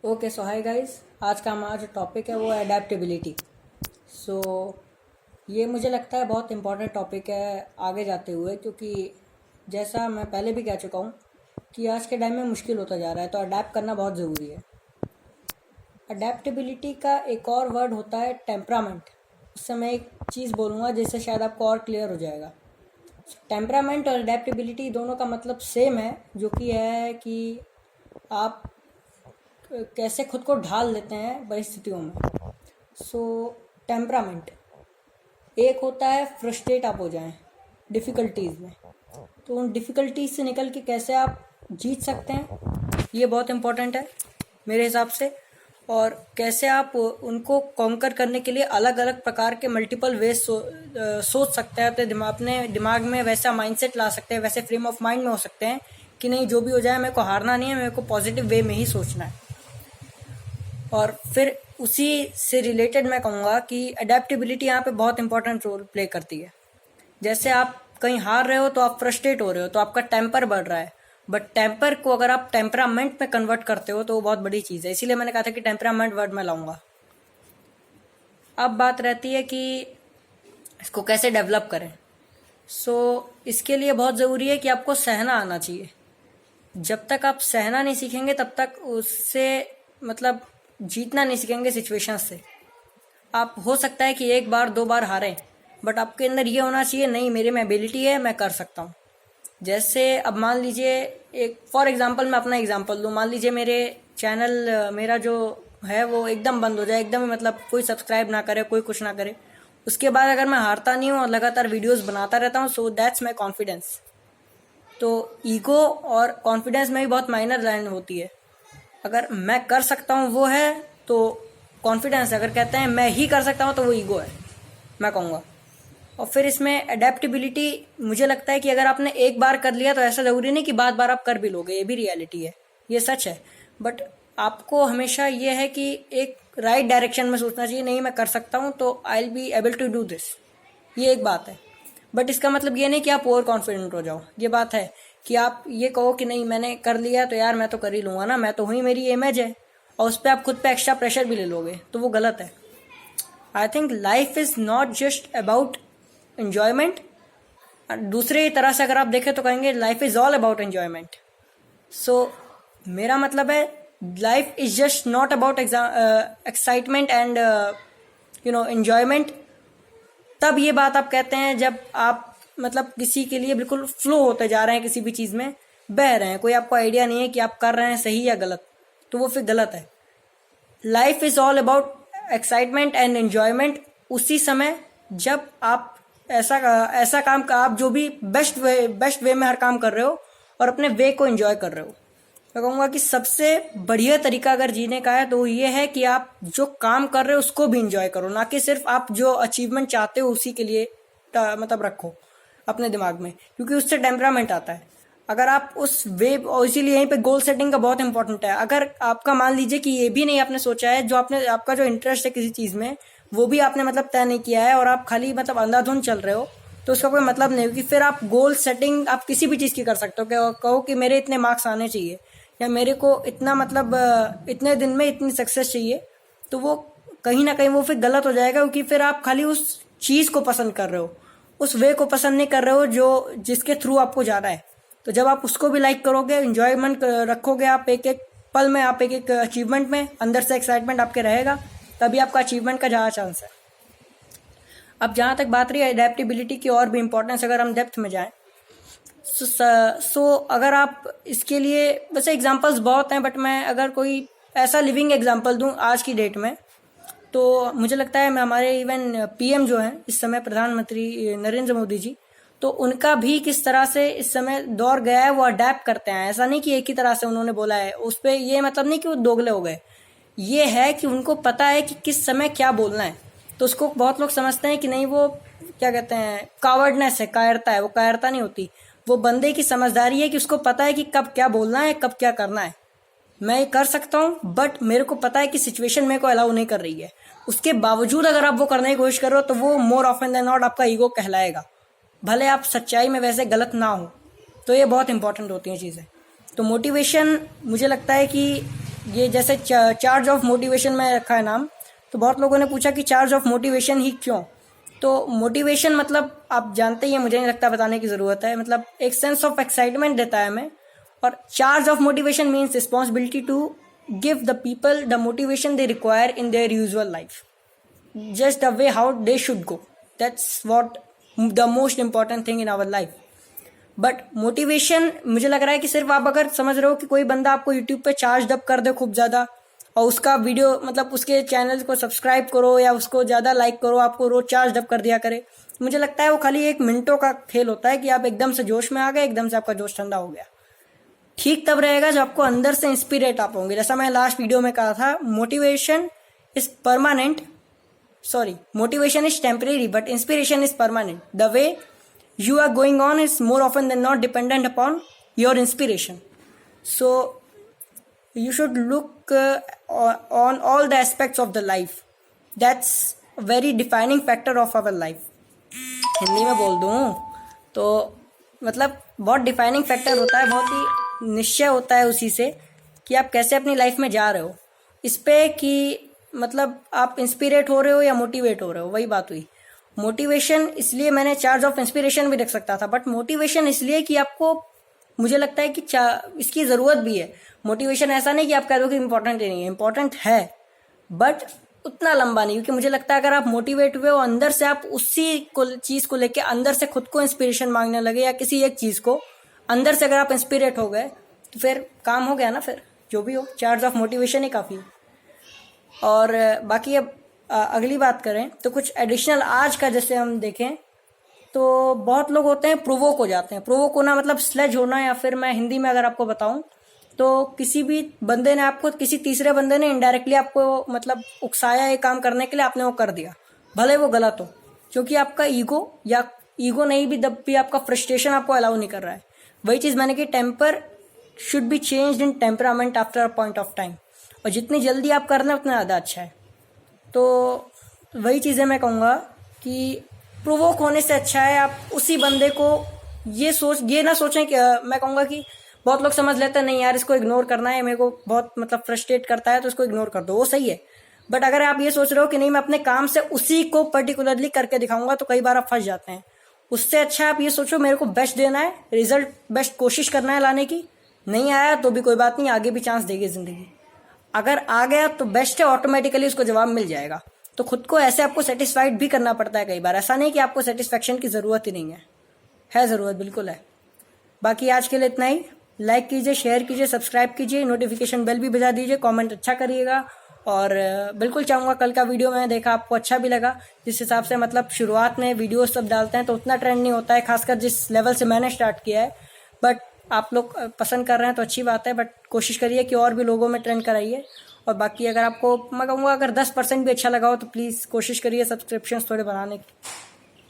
Okay so hi guys, आज का हमारा जो टॉपिक है वो है अडेप्टेबिलिटी। सो ये मुझे लगता है बहुत इंपॉर्टेंट टॉपिक है आगे जाते हुए, क्योंकि जैसा मैं पहले भी कह चुका हूँ कि आज के टाइम में मुश्किल होता जा रहा है, तो अडेप्ट करना बहुत ज़रूरी है। अडेप्टेबिलिटी का एक और वर्ड होता है टेम्परामेंट। उससे मैं एक चीज़ बोलूँगा जिससे शायद आपको और क्लियर हो जाएगा। टेम्परामेंट और अडेप्टेबिलिटी दोनों का मतलब सेम है, जो कि है कि आप कैसे खुद को ढाल लेते हैं परिस्थितियों में। सो टेम्परामेंट एक होता है फ्रस्ट्रेट आप हो जाएं डिफ़िकल्टीज़ में, तो उन डिफ़िकल्टीज़ से निकल के कैसे आप जीत सकते हैं, ये बहुत इम्पोर्टेंट है मेरे हिसाब से। और कैसे आप उनको कॉन्कर करने के लिए अलग अलग प्रकार के मल्टीपल वेज सोच सकते हैं, अपने दिमाग में वैसा माइंडसेट ला सकते हैं, वैसे फ्रेम ऑफ माइंड में हो सकते हैं कि नहीं, जो भी हो जाए मेरे को हारना नहीं है, मेरे को पॉजिटिव वे में ही सोचना है। और फिर उसी से रिलेटेड मैं कहूँगा कि अडेप्टेबिलिटी यहाँ पे बहुत इंपॉर्टेंट रोल प्ले करती है। जैसे आप कहीं हार रहे हो तो आप फ्रस्ट्रेट हो रहे हो, तो आपका टेम्पर बढ़ रहा है, बट टेम्पर को अगर आप टेम्परामेंट में कन्वर्ट करते हो तो वो बहुत बड़ी चीज़ है। इसीलिए मैंने कहा था कि टेम्परामेंट वर्ड में लाऊंगा। अब बात रहती है कि इसको कैसे डेवलप करें। इसके लिए बहुत ज़रूरी है कि आपको सहना आना चाहिए। जब तक आप सहना नहीं सीखेंगे तब तक उससे मतलब जीतना नहीं सीखेंगे सिचुएशन से। आप हो सकता है कि एक बार दो बार हारें, बट आपके अंदर ये होना चाहिए, नहीं मेरे में एबिलिटी है, मैं कर सकता हूँ। जैसे अब मान लीजिए, एक फॉर एग्जांपल मैं अपना एग्जांपल दूँ, मान लीजिए मेरे चैनल मेरा जो है वो एकदम बंद हो जाए, एकदम मतलब कोई सब्सक्राइब ना करे, कोई कुछ ना करे। उसके बाद अगर मैं हारता नहीं हूँ और लगातार वीडियोस बनाता रहता हूँ, सो दैट्स माई कॉन्फिडेंस। तो ईगो और कॉन्फिडेंस में भी बहुत माइनर लाइन होती है। अगर मैं कर सकता हूँ वो है तो कॉन्फिडेंस है, अगर कहते हैं मैं ही कर सकता हूँ तो वो ईगो है, मैं कहूँगा। और फिर इसमें अडेप्टेबिलिटी, मुझे लगता है कि अगर आपने एक बार कर लिया तो ऐसा ज़रूरी नहीं कि बार बार आप कर भी लोगे, ये भी रियलिटी है, ये सच है। बट आपको हमेशा ये है कि एक राइट डायरेक्शन में सोचना चाहिए, नहीं मैं कर सकता हूँ तो I will be able to do this, ये एक बात है। बट इसका मतलब ये नहीं कि आप ओवर कॉन्फिडेंट हो जाओ। ये बात है कि आप ये कहो कि नहीं मैंने कर लिया तो यार मैं तो कर ही लूँगा ना, मैं तो हुई, मेरी इमेज है, और उस पर आप खुद पे एक्स्ट्रा प्रेशर भी ले लोगे, तो वो गलत है। I think life is not just about enjoyment. दूसरे तरह से अगर आप देखें तो कहेंगे life is all about enjoyment. So मेरा मतलब है life is just not about excitement and enjoyment. तब ये बात आप कहते हैं जब आप मतलब किसी के लिए बिल्कुल फ्लो होते जा रहे हैं, किसी भी चीज़ में बह रहे हैं, कोई आपको आइडिया नहीं है कि आप कर रहे हैं सही या गलत, तो वो फिर गलत है। Life is all about excitement and enjoyment उसी समय जब आप ऐसा काम का आप जो भी बेस्ट वे में हर काम कर रहे हो और अपने वे को एंजॉय कर रहे हो। मैं कहूँगा कि सबसे बढ़िया तरीका अगर जीने का है तो ये है कि आप जो काम कर रहे हो उसको भी एंजॉय करो, ना कि सिर्फ आप जो अचीवमेंट चाहते हो उसी के लिए मतलब रखो अपने दिमाग में, क्योंकि उससे टेम्परामेंट आता है। अगर आप उस वे, और इसीलिए यहीं पे गोल सेटिंग का बहुत इंपॉर्टेंट है। अगर आपका मान लीजिए कि ये भी नहीं आपने सोचा है, जो आपने आपका जो इंटरेस्ट है किसी चीज़ में वो भी आपने मतलब तय नहीं किया है और आप खाली मतलब अंधाधुंध चल रहे हो, तो उसका कोई मतलब नहीं, क्योंकि फिर आप गोल सेटिंग आप किसी भी चीज़ की कर सकते हो। कहो कि मेरे इतने मार्क्स आने चाहिए या मेरे को इतना मतलब इतने दिन में इतनी सक्सेस चाहिए, तो वो कहीं ना कहीं वो फिर गलत हो जाएगा, क्योंकि फिर आप खाली उस चीज़ को पसंद कर रहे हो, उस वे को पसंद नहीं कर रहे हो जो जिसके थ्रू आपको जाना है। तो जब आप उसको भी लाइक करोगे, इंजॉयमेंट रखोगे, आप एक एक पल में, आप एक एक अचीवमेंट में अंदर से एक्साइटमेंट आपके रहेगा, तभी आपका अचीवमेंट का ज़्यादा चांस है। अब जहाँ तक बात रही है अडेप्टेबिलिटी की और भी इम्पोर्टेंस, अगर हम डेप्थ में जाएं, अगर आप इसके लिए, वैसे एग्जांपल्स बहुत हैं, बट मैं अगर कोई ऐसा लिविंग एग्जांपल दूं आज की डेट में, तो मुझे लगता है मैं हमारे इवन पीएम जो हैं इस समय, प्रधानमंत्री नरेंद्र मोदी जी, तो उनका भी किस तरह से इस समय दौर गया है, वो अडेप्ट करते हैं। ऐसा नहीं कि एक ही तरह से उन्होंने बोला है, उस पर ये मतलब नहीं कि वो दोगले हो गए, ये है कि उनको पता है कि किस समय क्या बोलना है। तो उसको बहुत लोग समझते हैं कि नहीं, वो क्या कहते हैं, कावर्डनेस है, कायरता है। वो कायरता नहीं होती, वो बंदे की समझदारी है कि उसको पता है कि कब क्या बोलना है, कब क्या करना है। मैं ये कर सकता हूँ, बट मेरे को पता है कि सिचुएशन मेरे को अलाउ नहीं कर रही है। उसके बावजूद अगर आप वो करने की कोशिश कर रहे हो तो वो मोर ऑफन देन नॉट आपका ईगो कहलाएगा, भले आप सच्चाई में वैसे गलत ना हो। तो ये बहुत इंपॉर्टेंट होती हैं चीज़ें। तो मोटिवेशन मुझे लगता है कि ये जैसे चार्ज ऑफ मोटिवेशन में रखा है नाम, तो बहुत लोगों ने पूछा कि चार्ज ऑफ मोटिवेशन ही क्यों। तो मोटिवेशन मतलब आप जानते ही हैं, मुझे नहीं लगता बताने की ज़रूरत है, मतलब एक सेंस ऑफ एक्साइटमेंट देता है हमें। और charge of motivation means responsibility to give the people the motivation they require in their usual life, just the way how they should go. That's what the most important thing in our life. But motivation मुझे लग रहा है कि सिर्फ आप अगर समझ रहे हो कि कोई बंदा आपको यूट्यूब पे चार्ज अप कर दे खूब ज़्यादा, और उसका वीडियो मतलब उसके चैनल को सब्सक्राइब करो या उसको ज़्यादा लाइक करो, आपको रोज चार्ज अप कर दिया करे, मुझे लगता है वो खाली एक मिनटों का खेल होता है कि आप एकदम से जोश में आ गए, एकदम से आपका जोश ठंडा हो गया। ठीक तब रहेगा जब आपको अंदर से इंस्पिरेट आप होंगे। जैसा मैं लास्ट वीडियो में कहा था, motivation is permanent, sorry, motivation is temporary but inspiration is permanent. The way you are going on is more often than not dependent upon your inspiration. So you should look on all the aspects of the life. That's a very defining factor of our life. Hindi में बोल दूँ तो मतलब बहुत defining factor होता है, बहुत ही निश्चय होता है उसी से कि आप कैसे अपनी लाइफ में जा रहे हो, इस पे कि मतलब आप इंस्पिरेट हो रहे हो या मोटिवेट हो रहे हो। वही बात हुई। मोटिवेशन इसलिए मैंने चार्ज ऑफ इंस्पिरेशन भी रख सकता था, बट मोटिवेशन इसलिए कि आपको मुझे लगता है कि इसकी ज़रूरत भी है। मोटिवेशन ऐसा नहीं कि आप कह दो कि इंपॉर्टेंट नहीं है, इंपॉर्टेंट है बट उतना लंबा नहीं, क्योंकि मुझे लगता है अगर आप मोटिवेट हुए हो अंदर से, आप उसी को चीज़ को लेके अंदर से खुद को इंस्पिरेशन मांगने लगे या किसी एक चीज़ को अंदर से अगर आप इंस्पिरेट हो गए तो फिर काम हो गया ना, फिर जो भी हो चार्ज ऑफ मोटिवेशन ही काफ़ी है। और बाकी अब अगली बात करें तो कुछ एडिशनल आज का जैसे हम देखें तो बहुत लोग होते हैं प्रोवोक हो जाते हैं। प्रोवोक होना मतलब स्लेज होना, या फिर मैं हिंदी में अगर आपको बताऊं तो किसी भी बंदे ने आपको, किसी तीसरे बंदे ने इनडायरेक्टली आपको मतलब उकसाया ये काम करने के लिए, आपने वो कर दिया, भले वो गलत हो, क्योंकि आपका ईगो या ईगो नहीं भी दब भी आपका फ्रस्ट्रेशन आपको अलाउ नहीं कर रहा है। वही चीज़ मैंने कि temper should be changed in temperament after a point of time, और जितनी जल्दी आप कर लें उतना ज़्यादा अच्छा है। तो वही चीज़ें मैं कहूँगा कि प्रोवोक होने से अच्छा है आप उसी बंदे को ये ना सोचें कि मैं कहूँगा कि बहुत लोग समझ लेते हैं नहीं यार इसको इग्नोर करना है, मेरे को बहुत मतलब फ्रस्ट्रेट करता है तो इसको इग्नोर कर दो, वो सही है। बट अगर आप ये सोच रहे हो कि नहीं मैं अपने काम से उसी को पर्टिकुलरली करके दिखाऊंगा, तो कई बार आप फंस जाते हैं। उससे अच्छा आप ये सोचो मेरे को बेस्ट देना है, रिजल्ट बेस्ट कोशिश करना है लाने की, नहीं आया तो भी कोई बात नहीं, आगे भी चांस देगी ज़िंदगी। अगर आ गया तो बेस्ट है, ऑटोमेटिकली उसको जवाब मिल जाएगा। तो खुद को ऐसे आपको सेटिस्फाइड भी करना पड़ता है कई बार, ऐसा नहीं कि आपको सेटिस्फेक्शन की ज़रूरत ही नहीं है ज़रूरत, बिल्कुल है। बाकी आज के लिए इतना ही। लाइक कीजिए, शेयर कीजिए, सब्सक्राइब कीजिए, नोटिफिकेशन बेल भी बजा दीजिए, कमेंट अच्छा करिएगा। और बिल्कुल चाहूँगा कल का वीडियो मैंने देखा आपको अच्छा भी लगा, जिस हिसाब से मतलब शुरुआत में वीडियो सब डालते हैं तो उतना ट्रेंड नहीं होता है, खासकर जिस लेवल से मैंने स्टार्ट किया है। बट आप लोग पसंद कर रहे हैं तो अच्छी बात है, बट कोशिश करिए कि और भी लोगों में ट्रेंड कराइए। और बाकी अगर आपको मैं कहूँगा अगर 10% भी अच्छा लगा हो तो प्लीज़ कोशिश करिए सब्सक्रिप्शंस थोड़े बढ़ाने की।